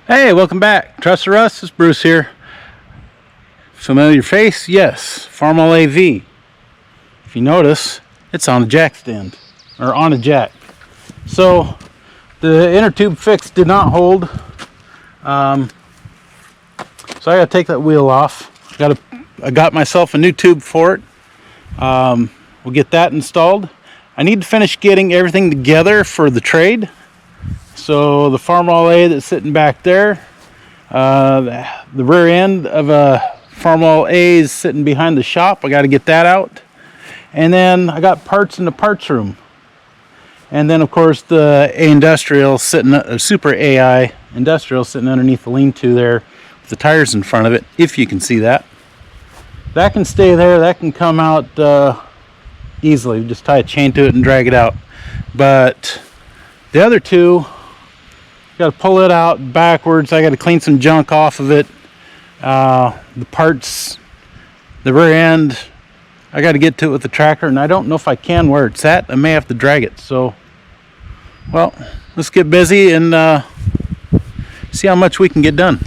Hey, welcome back. Trust or Us, it's Bruce here. Familiar face? Yes. Farmall AV. If you notice, it's on a jack stand, or on a jack. So, the inner tube fix did not hold. So I gotta take that wheel off. I got myself a new tube for it. We'll get that installed. I need to finish getting everything together for the trade. So the Farmall A that's sitting back there, the rear end of a Farmall A is sitting behind the shop. I got to get that out. And then I got parts in the parts room. And then of course the A Industrial sitting, Super AI Industrial sitting underneath the lean-to there with the tires in front of it, if you can see that. That can stay there, that can come out easily. Just tie a chain to it and drag it out. But the other two, got to pull it out backwards. I got to clean some junk off of it. The parts, the rear end, I got to get to it with the tractor, and I don't know if I can where it's at. I may have to drag it. So, well, let's get busy and see how much we can get done.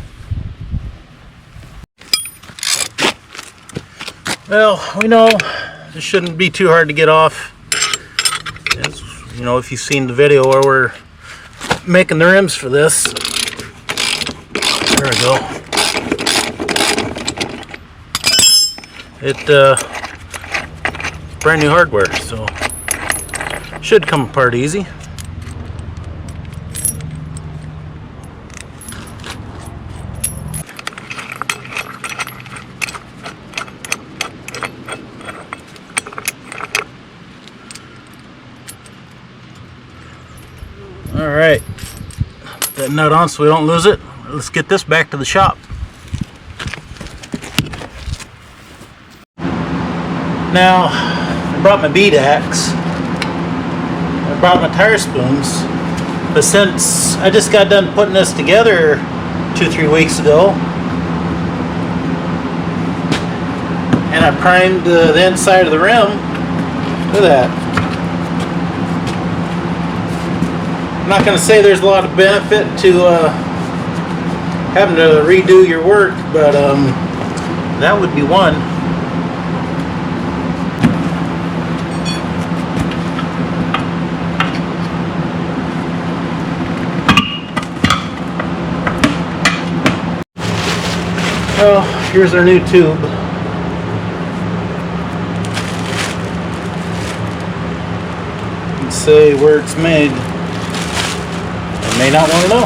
Well, we know this shouldn't be too hard to get off. As, you know, if you've seen the video where we're making the rims for this. There we go. It's brand new hardware, so should come apart easy. All right, put that nut on so we don't lose it. Let's get this back to the shop. Now, I brought my bead axe. I brought my tire spoons. But since I just got done putting this together 2-3 weeks ago, and I primed the inside of the rim, look at that. I'm not going to say there's a lot of benefit to having to redo your work, but that would be one. Well, here's our new tube. You can say where it's made. May not want to know.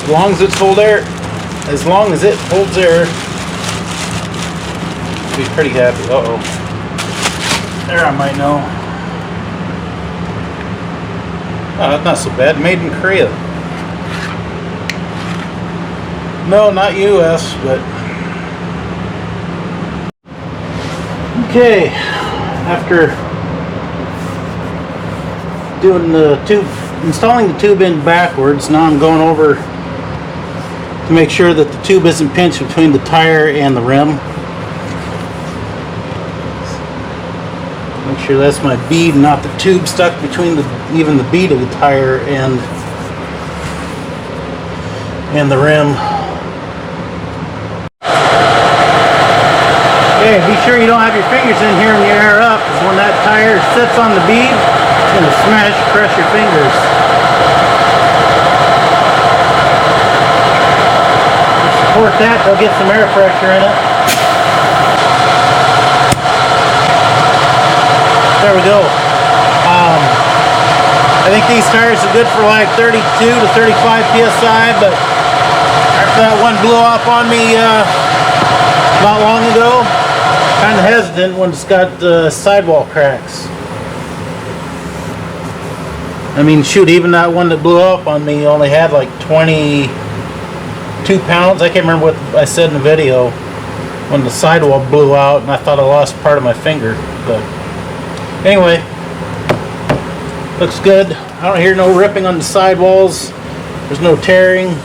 As long as it holds air, I'll be pretty happy. Uh-oh. There I might know. Oh, that's not so bad. Made in Korea. No, not US, but okay. After doing the tube, installing the tube in backwards, now I'm going over to make sure that the tube isn't pinched between the tire and the rim. Make sure that's my bead, not the tube stuck between even the bead of the tire and the rim. Okay, be sure you don't have your fingers in here and you air up, because when that tire sits on the bead, it's going to crush your fingers. To support that, they'll get some air pressure in it. There we go. I think these tires are good for like 32 to 35 psi, but after that one blew off on me not long ago, kind of hesitant when it's got sidewall cracks. I mean, shoot, even that one that blew up on me only had like 22 pounds. I can't remember what I said in the video when the sidewall blew out and I thought I lost part of my finger. But anyway, looks good. I don't hear no ripping on the sidewalls. There's no tearing.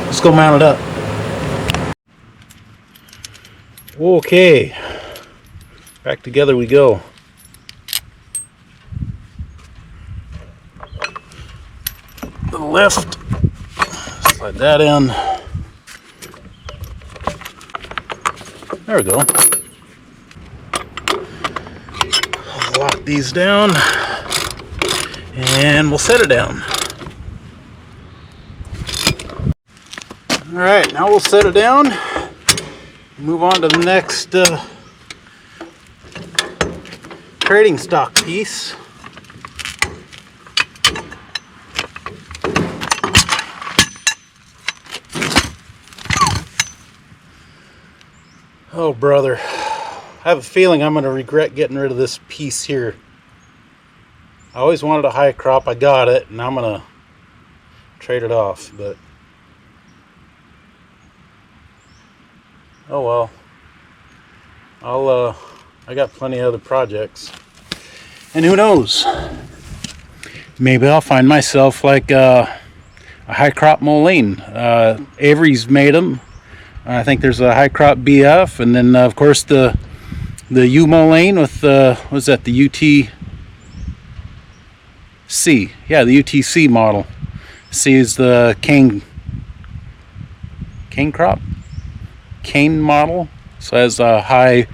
Let's go mount it up. Okay, back together we go. lift. Slide that in. There we go. Lock these down and we'll set it down. Alright, now we'll set it down. Move on to the next trading stock piece. Oh brother, I have a feeling I'm going to regret getting rid of this piece here. I always wanted a high crop, I got it, and I'm going to trade it off, but oh well. I got plenty of other projects. And who knows? Maybe I'll find myself like a high crop Moline. Avery's made them. I think there's a high crop BF, and then of course the U Moline with what was that, the UTC? Yeah, the UTC model. C is the cane crop, cane model. So it has a high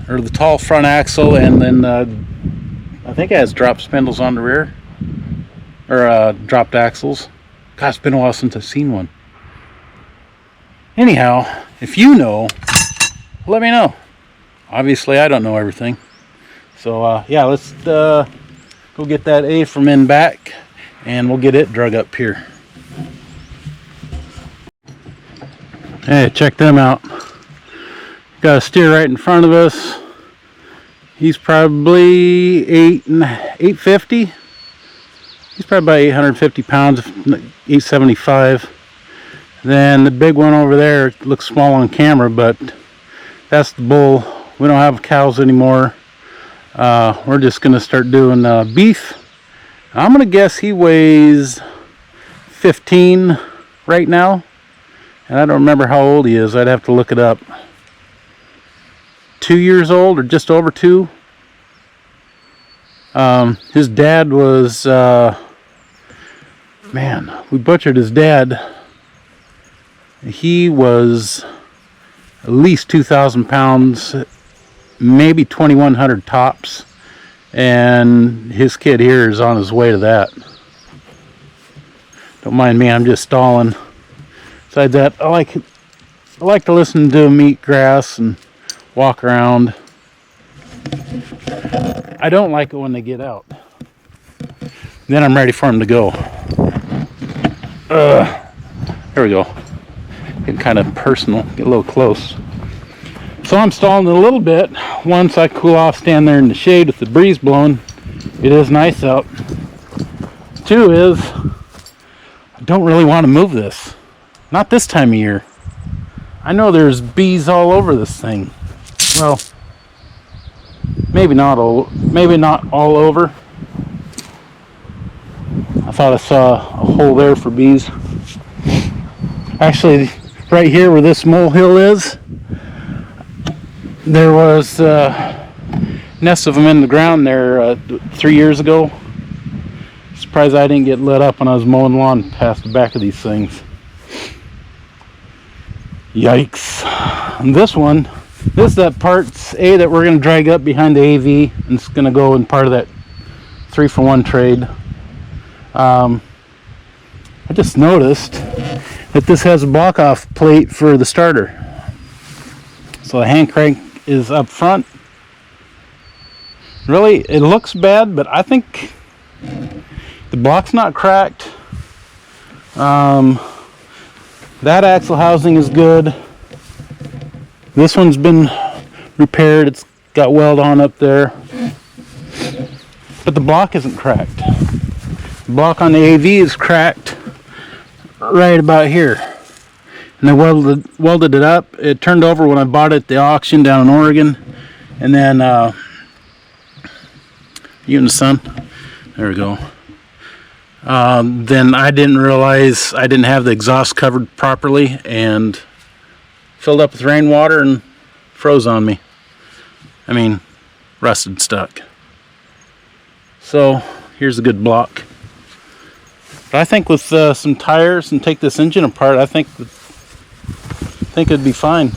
or the tall front axle, and then I think it has drop spindles on the rear, or dropped axles. Gosh, it's been a while since I've seen one. Anyhow, if you know, let me know. Obviously, I don't know everything. So, yeah, let's go get that A from in back, and we'll get it drug up here. Hey, check them out. Got a steer right in front of us. He's probably 850. He's probably about 850 pounds, 875. Then the big one over there looks small on camera, but that's the bull. We don't have cows anymore. We're just going to start doing beef. I'm going to guess he weighs 15 right now. And I don't remember how old he is. I'd have to look it up. 2 years old or just over 2. His dad was, man, we butchered his dad. He was at least 2,000 pounds, maybe 2,100 tops, and his kid here is on his way to that. Don't mind me, I'm just stalling. Besides that, I like to listen to them eat grass and walk around. I don't like it when they get out. Then I'm ready for them to go. There we go. Getting kind of personal, get a little close. So I'm stalling it a little bit. Once I cool off, stand there in the shade with the breeze blowing. It is nice out. 2 is, I don't really want to move this. Not this time of year. I know there's bees all over this thing. Well, maybe not all over. I thought I saw a hole there for bees. Actually, right here where this molehill is, there was nests of them in the ground there 3 years ago. Surprised I didn't get lit up when I was mowing lawn past the back of these things. Yikes. And this is that parts A that we're going to drag up behind the AV, and it's going to go in part of that 3-for-1 trade. I just noticed that this has a block off plate for the starter. So the hand crank is up front. Really, it looks bad, but I think the block's not cracked. That axle housing is good. This one's been repaired. It's got weld on up there. But the block isn't cracked. The block on the AV is cracked right about here. And I welded it up. It turned over when I bought it at the auction down in Oregon. And then, you and the sun. There we go. Then I didn't realize I didn't have the exhaust covered properly and filled up with rainwater and froze on me. I mean, rusted, stuck. So here's a good block. But I think with some tires and take this engine apart, I think it'd be fine.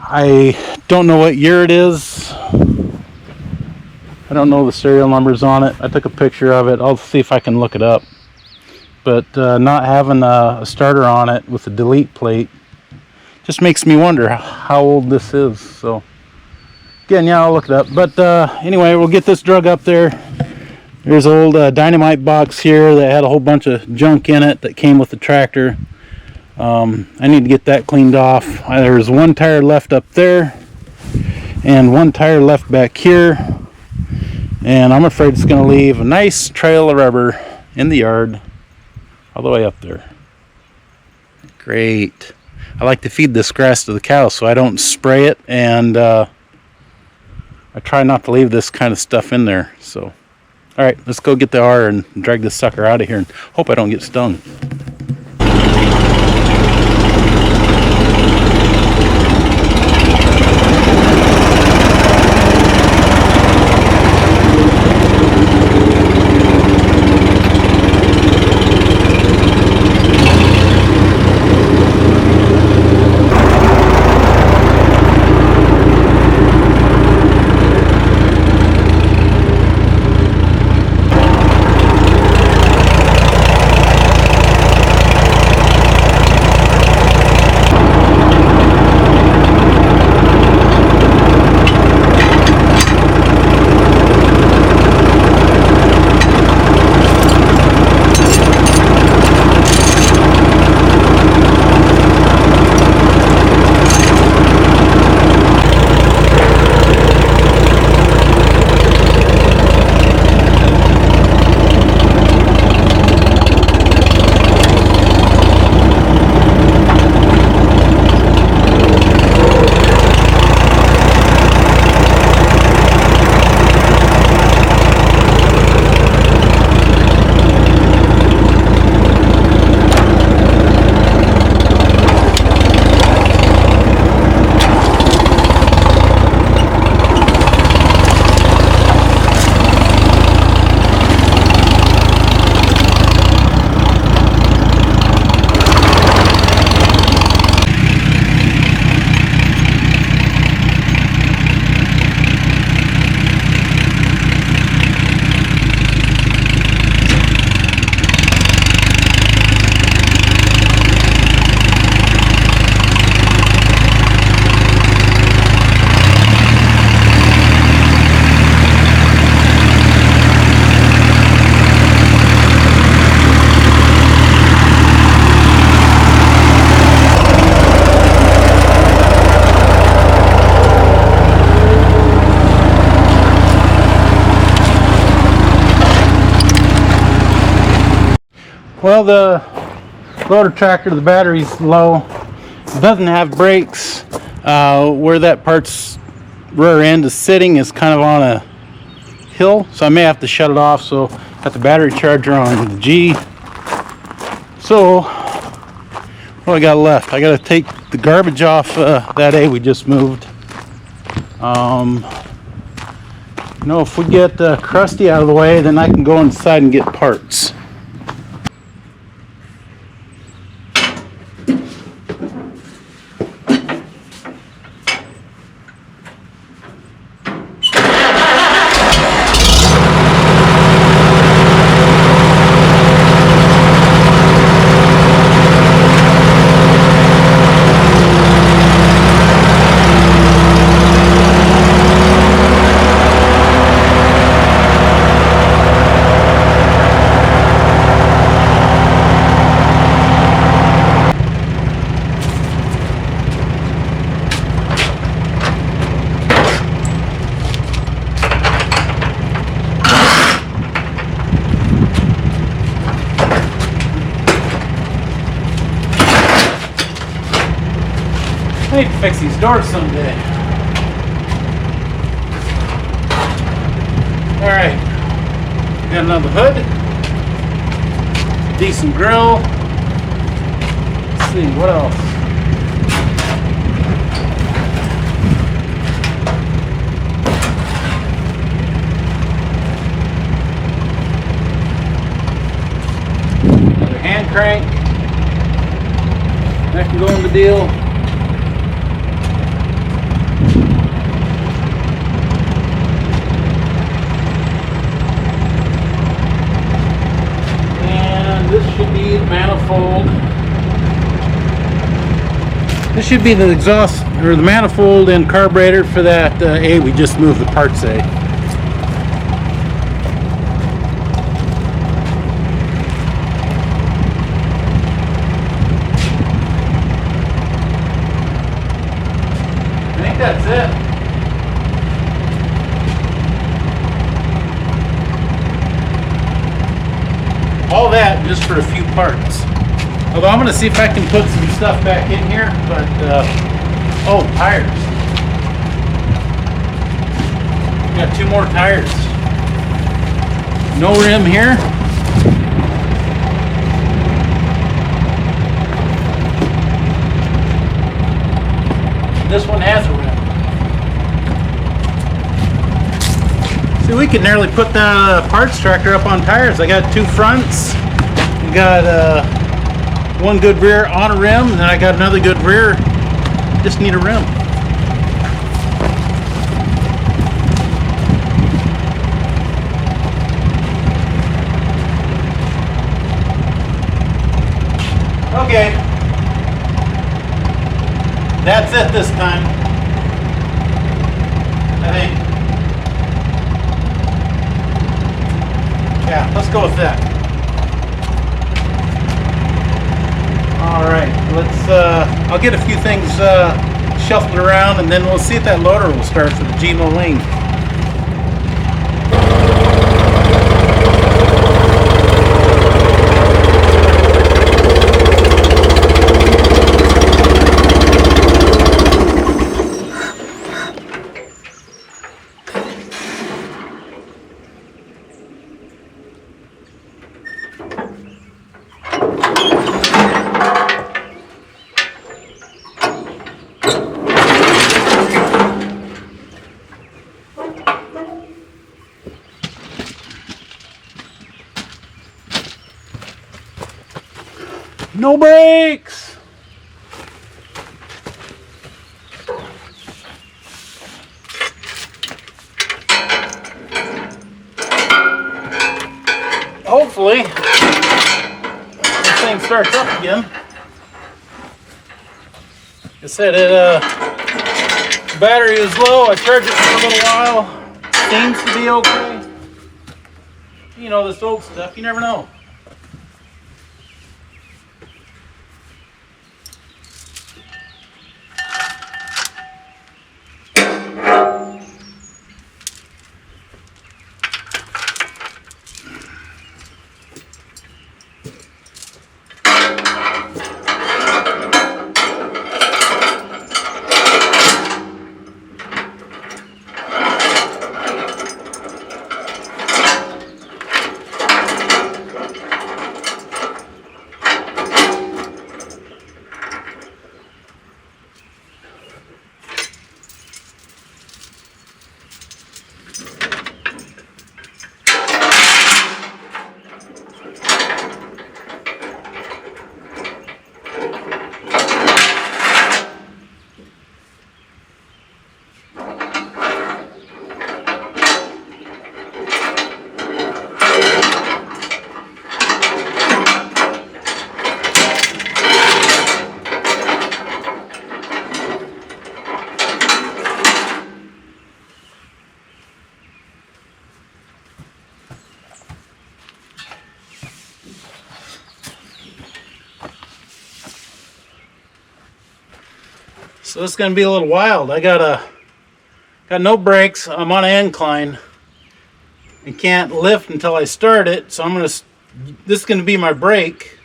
I don't know what year it is. I don't know the serial numbers on it. I took a picture of it. I'll see if I can look it up. But not having a starter on it with a delete plate just makes me wonder how old this is. So again, yeah, I'll look it up. But anyway, we'll get this drug up there. There's an old dynamite box here that had a whole bunch of junk in it that came with the tractor. I need to get that cleaned off. There's one tire left up there and one tire left back here. And I'm afraid it's going to leave a nice trail of rubber in the yard all the way up there. Great. I like to feed this grass to the cows so I don't spray it, and I try not to leave this kind of stuff in there. So, all right, let's go get the R and drag this sucker out of here and hope I don't get stung. Well, the loader tractor, the battery's low. It doesn't have brakes. Where that part's rear end is sitting is kind of on a hill, so I may have to shut it off. So got the battery charger on the G. So what do I got left? I got to take the garbage off that A we just moved. You know, if we get Krusty out of the way, then I can go inside and get parts. I need to fix these doors someday. Alright. Got another hood. Decent grill. Let's see, what else? crank. That can go in the deal. And this should be the manifold. This should be the exhaust or the manifold and carburetor for that A. We just moved the parts A. I think that's it. All that just for a few parts. Although I'm going to see if I can put some stuff back in here, but, oh, tires. Got 2 more tires. No rim here. This one has a rim. See, we could nearly put the parts tractor up on tires. I got 2 fronts. We got, 1 good rear on a rim, and then I got another good rear. Just need a rim. Okay. That's it this time, I think. Yeah, let's go with that. Alright, I'll get a few things shuffled around, and then we'll see if that loader will start for the G Moline. No brakes! Hopefully, this thing starts up again. Like I said, the battery is low. I charged it for a little while. Seems to be okay. You know, this old stuff, you never know. So it's going to be a little wild. I got no brakes. I'm on an incline and can't lift until I start it. So this is going to be my brake.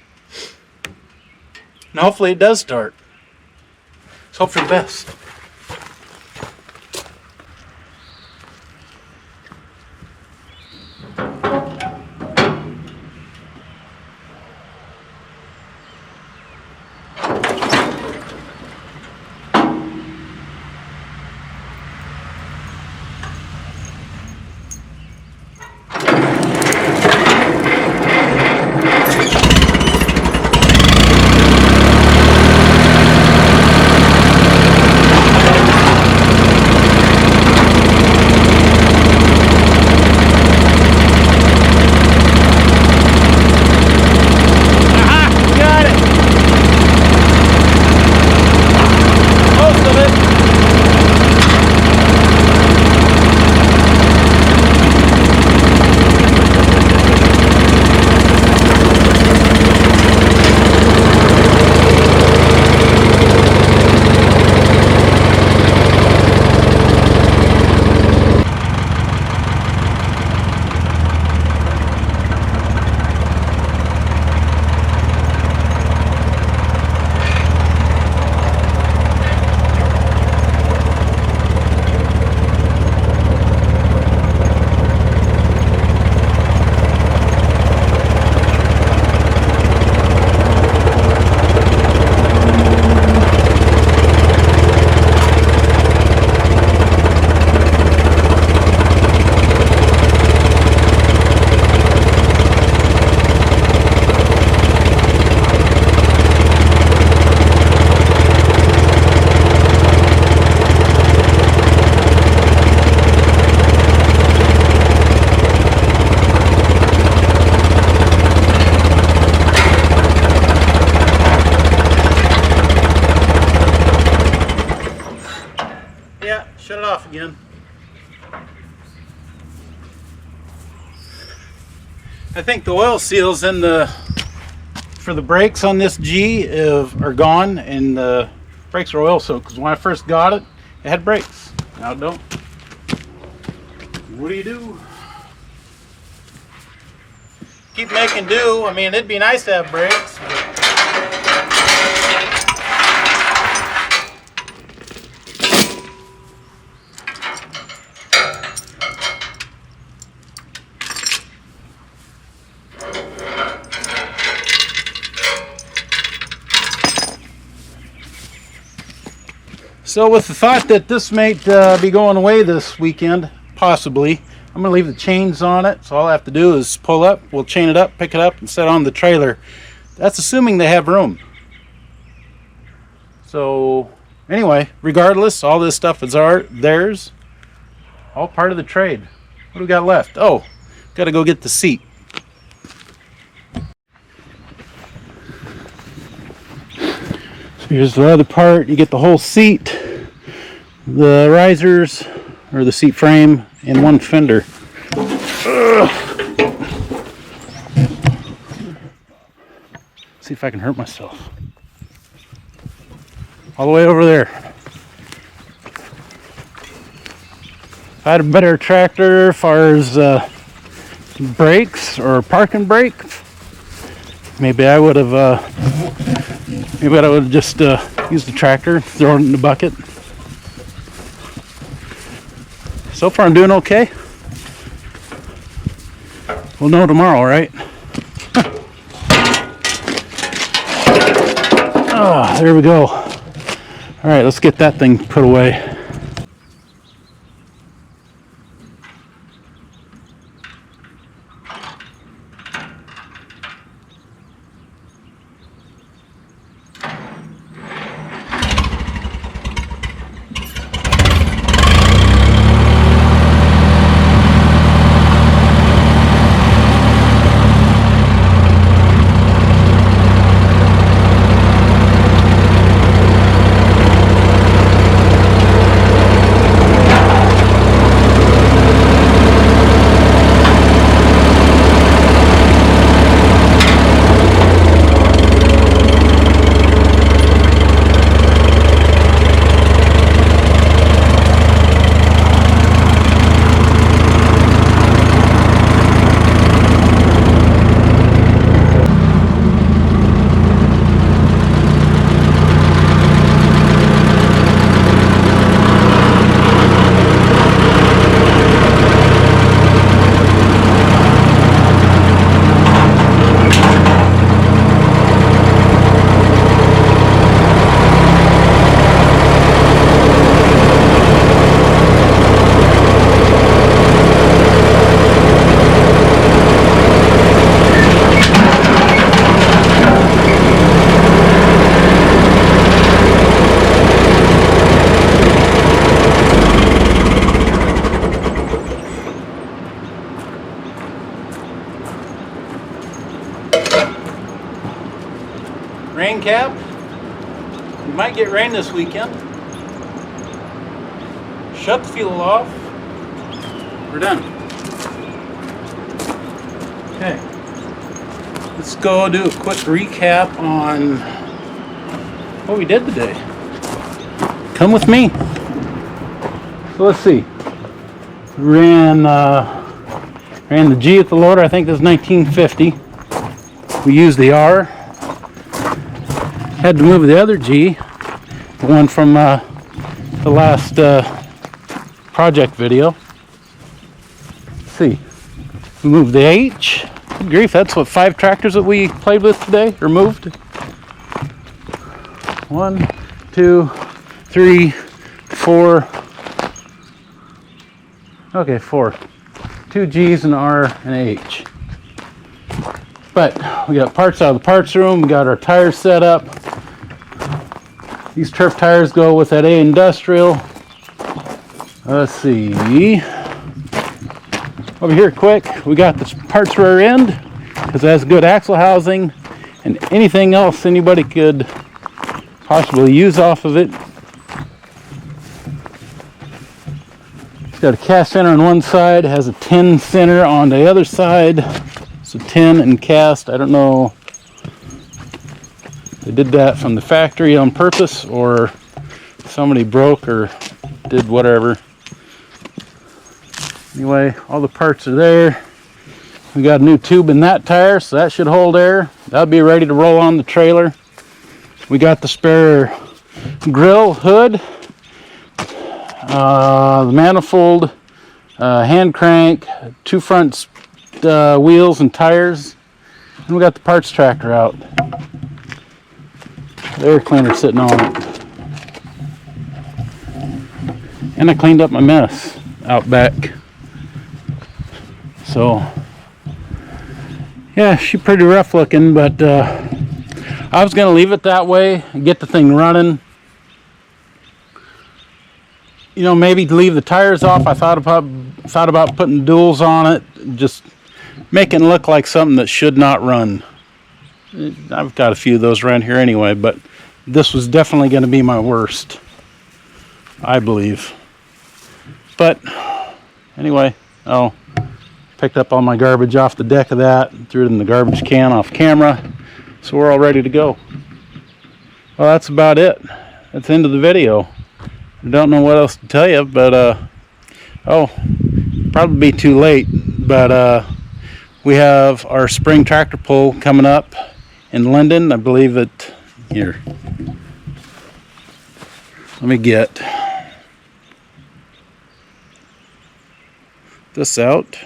And hopefully it does start. Let's hope for the best. I think the oil seals in for the brakes on this G are gone, and the brakes are oil soaked. Because when I first got it, it had brakes. Now it don't. What do you do? Keep making do. I mean, it'd be nice to have brakes. So with the thought that this might be going away this weekend, possibly, I'm going to leave the chains on it. So all I have to do is pull up, we'll chain it up, pick it up, and set it on the trailer. That's assuming they have room. So anyway, regardless, all this stuff is theirs. All part of the trade. What do we got left? Oh, got to go get the seat. Here's the other part. You get the whole seat, the risers, or the seat frame, and one fender. See if I can hurt myself. All the way over there. If I had a better tractor as far as brakes or parking brakes, maybe I would have just used the tractor, throw it in the bucket. So far I'm doing okay. We'll know tomorrow, right? Oh, there we go. All right, let's get that thing put away. Rain cap. We might get rain this weekend. Shut the fuel off. We're done. Okay. Let's go do a quick recap on what we did today. Come with me. So let's see. Ran the G at the loader. I think this is 1950. We used the R. Had to move the other G, the one from the last project video. Let's see. We moved the H. Good grief, that's what 5 tractors that we played with today, or moved. 1, 2, 3, 4. Okay, 4. 2 G's, an R, and an H. But we got parts out of the parts room. We got our tires set up. These turf tires go with that A Industrial. Let's see. Over here quick, we got this parts rear end because it has good axle housing and anything else anybody could possibly use off of it. It's got a cast center on one side, has a tin center on the other side. It's a tin and cast. I don't know if they did that from the factory on purpose or somebody broke or did whatever. Anyway, all the parts are there. We got a new tube in that tire, so that should hold air. That'll be ready to roll on the trailer. We got the spare grill hood, the manifold, hand crank, two front wheels and tires, and we got the parts tractor out. The air cleaner sitting on it. And I cleaned up my mess out back. So, yeah, she's pretty rough looking, but I was gonna leave it that way and get the thing running. You know, maybe leave the tires off. I thought about putting duals on it, just making it look like something that should not run. I've got a few of those around here anyway, but this was definitely going to be my worst, I believe. But anyway, picked up all my garbage off the deck of that, threw it in the garbage can off camera, so we're all ready to go. Well, that's about it. That's the end of the video. I don't know what else to tell you, but probably be too late, but we have our spring tractor pull coming up in Linden. I believe it here. Let me get this out.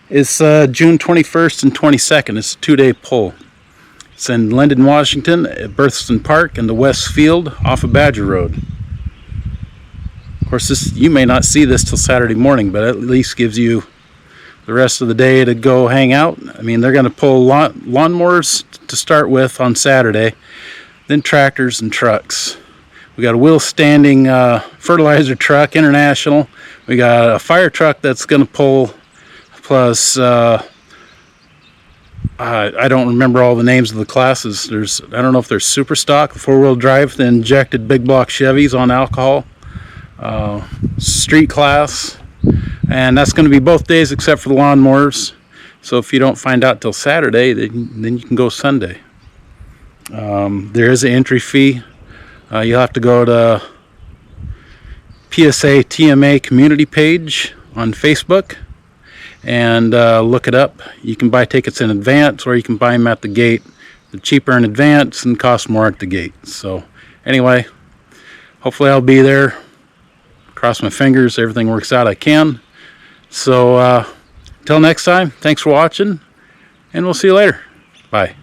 It's June 21st and 22nd. It's a 2-day pull. It's in Linden, Washington, at Berthston Park in the West Field off of Badger Road. Of course, you may not see this till Saturday morning, but at least gives you the rest of the day to go hang out. I mean, they're going to pull lawnmowers to start with on Saturday, then tractors and trucks. We got a wheel standing fertilizer truck, International. We got a fire truck that's going to pull, plus I don't remember all the names of the classes. I don't know if there's super stock, 4-wheel drive, the injected big block Chevys on alcohol, street class, and that's going to be both days except for the lawnmowers. So if you don't find out till Saturday, then you can go Sunday. There is an entry fee. You'll have to go to PSA TMA community page on Facebook and look it up. You can buy tickets in advance, or you can buy them at the gate. They're cheaper in advance and cost more at the gate. So anyway, hopefully I'll be there. Cross my fingers, everything works out I can. So until next time, thanks for watching, and we'll see you later. Bye.